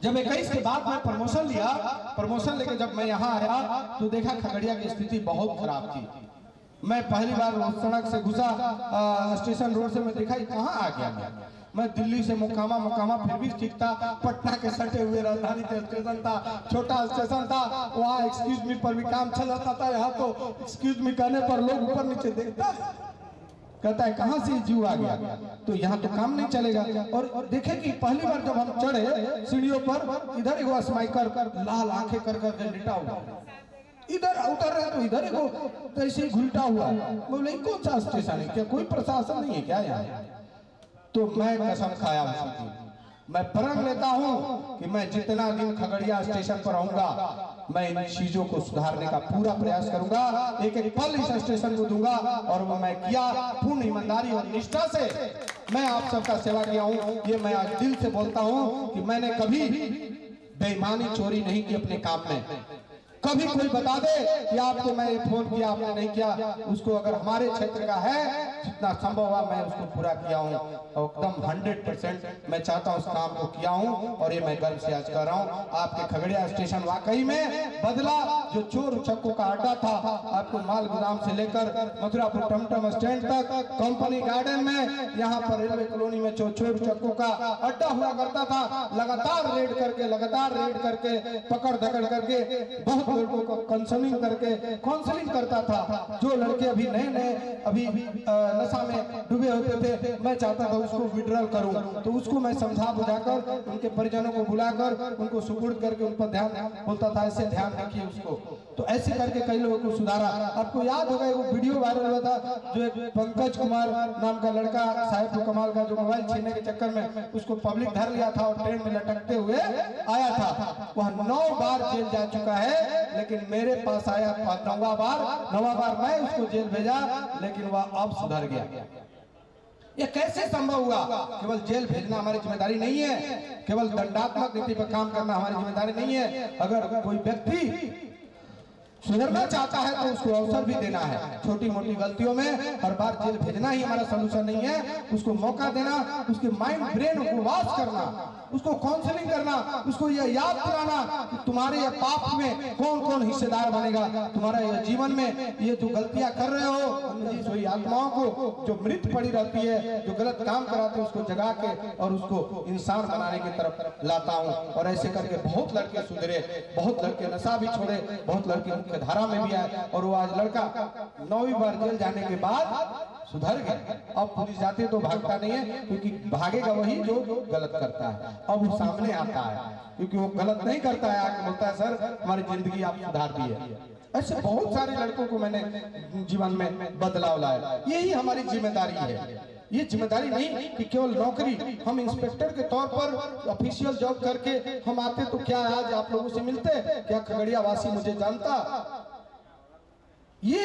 जब 21 के बाद मैं प्रमोशन लिया, प्रमोशन लेके जब मैं यहाँ आया तो देखा खगड़िया की स्थिति बहुत खराब थी। मैं पहली बार सड़क से घुसा स्टेशन रोड से, मैं देखा कहाँ आ गया मैं दिल्ली से मोकामा फिर भी ठीक था, पटना के सटे हुए राजधानी के स्टेशन था, छोटा स्टेशन था, वहाँ एक्सक्यूज मी पर भी काम चल जाता था। यहाँ तो एक्सक्यूज मी कहने पर लोग ऊपर नीचे देखता है, कहता है कहाँ से जीव आ गया, तो यहाँ तो काम नहीं चलेगा। और देखे कि पहली बार जब हम चढ़े सीढ़ियों पर, इधर एगो स्माइकर लाल आंखें कर कर लेटा हुआ, इधर उतर रहे तो इधर एगो तो ऐसे घुलटा हुआ। बोले कौन सा स्टेशन है, क्या कोई प्रशासन नहीं है क्या यहाँ? तो मैं कसम खाया उसकी, मैं प्रण लेता हूँ कि मैं जितना दिन खगड़िया स्टेशन पर रहूंगा मैं इन चीजों को सुधारने का पूरा प्रयास करूंगा, एक एक पल इस स्टेशन को दूंगा। और वो मैं किया पूर्ण ईमानदारी और निष्ठा से, मैं आप सबका सेवा किया हूँ। ये मैं आज दिल से बोलता हूँ कि मैंने कभी बेईमानी, चोरी नहीं की अपने काम में। कभी कोई बता दे कि आपको मैं फोन किया आपने नहीं किया, उसको अगर हमारे क्षेत्र का है जितना संभव हुआ मैं उसको पूरा किया हूँ, एकदम 100% मैं चाहता हूँ उस काम को किया हूँ। और ये मैं गर्व से आज कर रहा हूँ। आपके खगड़िया स्टेशन वाकई में बदला, जो चोर उचक्कों का अड्डा था, आपको माल गोदाम से लेकर मथुरापुर टमटम स्टैंड तक, कंपनी गार्डन में, यहाँ पर रेलवे कॉलोनी में चोर उचक्कों का अड्डा हुआ करता था। लगातार रेड करके पकड़ धकड़ करके बहुत लोगों को काउंसलिंग करता था। जो लड़के अभी नए अभी नशा में डूबे होते थे, मैं चाहता था उसको विड्रॉल करूं, तो उसको मैं समझा बुझाकर, उनके परिजनों को बुलाकर उनको सुपुर्द करके उन पर ध्यान बोलता था, ऐसे ध्यान रखिए उसको। तो ऐसे करके कई लोगों को सुधारा। आपको याद होगा वो वीडियो वायरल हुआ था, जो एक पंकज कुमार नाम का लड़का साहिब कमाल का, जो मोबाइल छीनने के चक्कर में उसको पब्लिक धर लिया था और ट्रेन में लटकते हुए आया था। वह 9 बार जेल जा चुका है, लेकिन मेरे पास आया 9वां बार मैं उसको जेल भेजा, लेकिन वह अब सुधर गया। ये कैसे संभव हुआ? केवल जेल भेजना हमारी जिम्मेदारी नहीं है, केवल दंडात्मक नीति पर काम करना हमारी जिम्मेदारी नहीं है। अगर कोई व्यक्ति सुधरना चाहता है तो उसको अवसर भी देना है। छोटी मोटी गलतियों में हर बार जेल भेजना ही हमारा सलूशन नहीं है, उसको मौका देना, उसके माइंड ब्रेन को वॉश करना, उसको काउंसलिंग करना, उसको यह याद दिलाना कि तुम्हारे ये पाप में कौन कौन हिस्सेदार बनेगा, तुम्हारा यह जीवन में ये जो गलतियां कर रहे हो, वही आत्माओं को जो मृत पड़ी रहती है, जो गलत काम कराते हैं, उसको जगा के और उसको इंसान बनाने की तरफ लाता हूँ। और ऐसे करके बहुत लड़के सुधरे, बहुत लड़के नशा भी छोड़े, बहुत लड़के मुख्य धारा में भी आए, और वो आज लड़का 9वीं बार जेल जाने के बाद सुधर गए। अब पुलिस जाते तो भागता नहीं है, क्योंकि भागेगा वही जो गलत करता है। अब वो सामने आता है, क्योंकि वो गलत नहीं करता है, आके बोलता है सर हमारी जिंदगी आप सुधार दी है। ऐसे बहुत सारे लड़कों को मैंने जीवन में बदलाव लाया। यही हमारी जिम्मेदारी है। ये जिम्मेदारी नहीं कि केवल नौकरी, हम इंस्पेक्टर के तौर पर ऑफिशियल जॉब करके हम आते तो क्या आज आप लोगों से मिलते, क्या खगड़िया वासी मुझे जानता। ये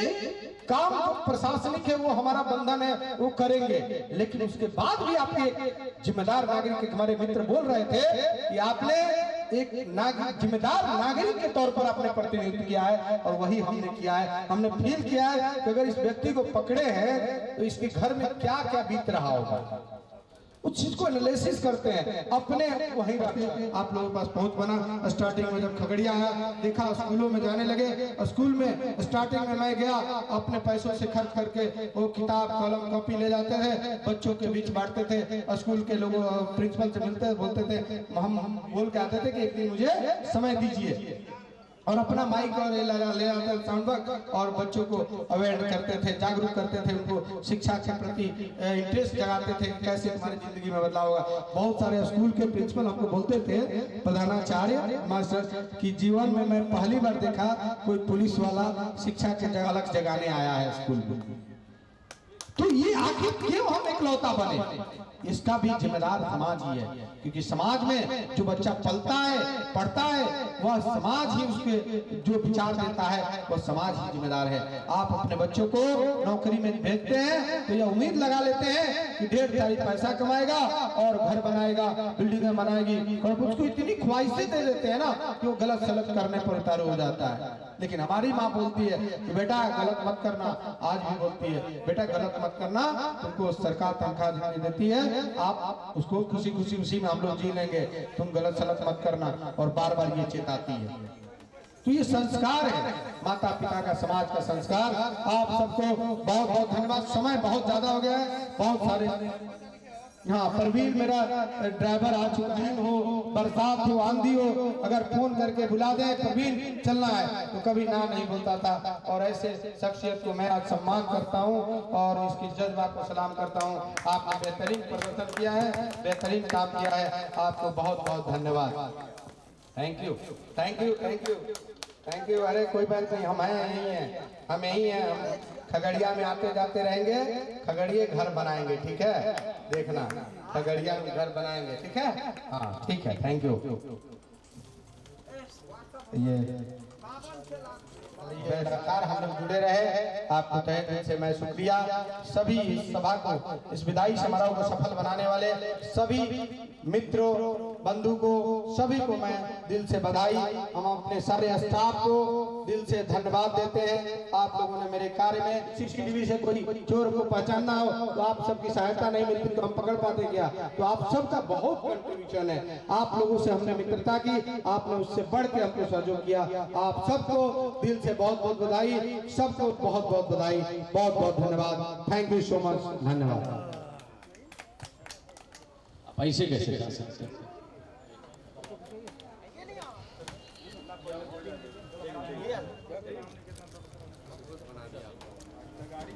काम जो प्रशासनिक है वो हमारा बंधन है, वो करेंगे, लेकिन उसके बाद भी आपके एक जिम्मेदार नागरिक, हमारे मित्र बोल रहे थे कि आपने एक जिम्मेदार नागरिक के तौर पर आपने प्रतिनिधित्व किया है, और वही हमने किया है। हमने फील किया है कि अगर इस व्यक्ति को पकड़े हैं तो इसके घर में क्या क्या बीत रहा होगा, उस चीज को एनालिसिस करते हैं। अपने वहीं आप लोगों के पास पहुंच बना। स्टार्टिंग में जब खगड़िया आया, देखा स्कूलों में जाने लगे। स्कूल में स्टार्टिंग में मैं गया, अपने पैसों से खर्च करके वो किताब कलम कॉपी ले जाते थे, बच्चों के बीच बांटते थे। स्कूल के लोग प्रिंसिपल से मिलते बोलते थे, हम बोल के आते थे कि एक दिन मुझे समय दीजिए, और अपना माइक और ले आते साउंड बॉक्स, और बच्चों को अवेयर करते थे, जागरूक करते थे, उनको शिक्षा के प्रति इंटरेस्ट जगाते थे, कैसे हमारी जिंदगी में बदलाव होगा। बहुत सारे स्कूल के प्रिंसिपल हमको बोलते थे, प्रधानाचार्य मास्टर, कि जीवन में मैं पहली बार देखा कोई पुलिस वाला शिक्षा के अलग जगाने आया है स्कूल में। तो ये आखिर क्यों हम इकलौता बने? इसका भी जिम्मेदार समाज ही है, क्योंकि समाज में जो बच्चा पलता है, पढ़ता है, वह समाज ही उसके जो विचार देता है, वह समाज ही जिम्मेदार है। आप अपने बच्चों को नौकरी में भेजते हैं तो यह उम्मीद लगा लेते हैं कि ढेर सारी पैसा कमाएगा और घर बनाएगा, बिल्डिंगें बनाएगी, और उसको इतनी ख्वाहिशें दे देते हैं ना कि वो गलत सलत करने पर उतारू हो जाता है। लेकिन हमारी माँ बोलती है कि बेटा गलत मत करना, आज भी बोलती है बेटा गलत मत करना, तुमको सरकार तनख्वाह देती है, आप उसको खुशी खुशी उसी में हम लोग जी लेंगे, तुम गलत सलत मत करना, और बार बार ये चेताती है। तो ये संस्कार है, माता पिता का, समाज का संस्कार। आप सबको बहुत बहुत धन्यवाद। समय बहुत ज्यादा हो गया है, बहुत सारे। हाँ, प्रवीण मेरा ड्राइवर आ चुका है, हो बरसात हो, आंधी हो, अगर फोन करके बुला दे प्रवीण चलना है, तो कभी ना नहीं बोलता था। और ऐसे शख्सियत को मैं आज सम्मान करता हूँ और इसकी जज्बा को सलाम करता हूँ। आपने बेहतरीन प्रदर्शन किया है, बेहतरीन काम किया है, आपको बहुत बहुत धन्यवाद। Thank you, thank you, thank you, thank you. अरे कोई बात नहीं, हम हैं, यही हैं, हम यही हैं, हम खगड़िया में आते जाते रहेंगे, खगड़िया घर बनाएंगे, ठीक है? देखना, खगड़िया में घर बनाएंगे, ठीक है? हाँ ठीक है, थैंक यू। ये लगातार हम लोग जुड़े रहे, आपको तहे दिल से मैं शुक्रिया। सभी इस सभा को, इस विदाई समारोह को सफल बनाने वाले सभी मित्रों, बंधु को, सभी को मैं दिल से बधाई। हम अपने सारे स्टाफ को दिल से धन्यवाद देते हैं। आप लोगों ने मेरे कार्य में सीसीटीवी से कोई चोर को पहचानना हो तो आप सबकी सहायता नहीं मिलती तो हम पकड़ पाते क्या? तो आप सबका बहुत कंट्रीब्यूशन है। आप लोगों से हमने मित्रता की, आपने उससे बढ़ के हमको सहयोग किया। आप सबको दिल से बहुत बहुत बधाई, सबको बहुत बहुत बधाई, बहुत बहुत धन्यवाद। थैंक यू सो मच, धन्यवाद। ऐसे कैसे जा सकते हैं? गाड़ी